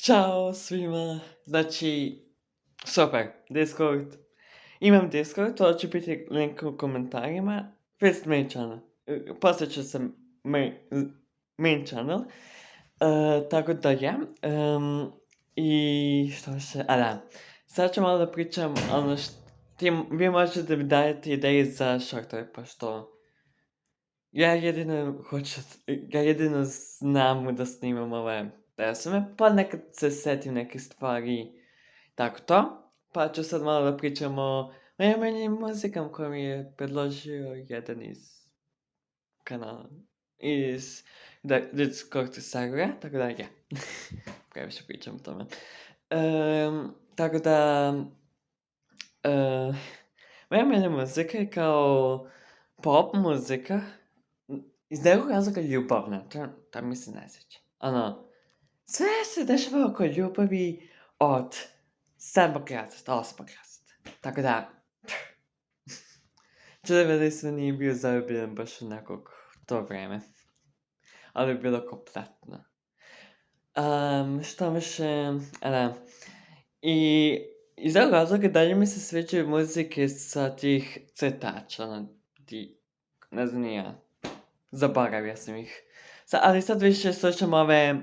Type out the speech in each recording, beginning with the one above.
Ćao svima. Znači, super, Discord. Imam Discord, to će biti link u komentarima. First main channel. Poslije će se main channel. Tako da ja. I što še? A da. Sad ću malo da pričam ono vi možete mi dajete ideje za shortove, pošto ja jedino znam da snimam ove pesme, pa nekad se setim neke stvari, tako to. Pa ću sad malo da pričam o najmanjim muzikama koje mi je predložio jedan iz kanala, iz Discord servera, tako da ja. Previše pričam o tome. Tako da, moja muzika je kao pop muzika, iz nekog razloga ljubavna, to mi se ne sjeća. Ono, sve se dešava oko ljubavi od 7. razreda, 8. razreda. Tako da, čudo da se nije bio zaljubljen baš u nekog to vreme. Ali je bilo kompletno. Što više, da. I iz ovog razloga dalje mi se sviđaju muzike sa tih crtača, ono, ne znam ni ja. Zaboravio sam ih. Ali sad više slušam ove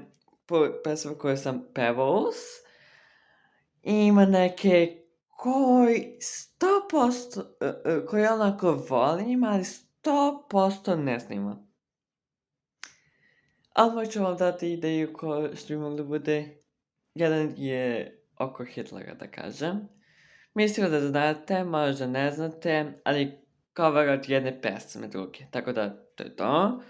pesme koje sam pevao. Ima neke koji 100%, koji onako volim, ali 100% ne snimam. Ali moću vam dati ideju što bi moglo bude. Jedan je oko Hitlera, da kažem. Mislim da znate, možda ne znate, ali cover od jedne pesme druge. Tako da, to je to.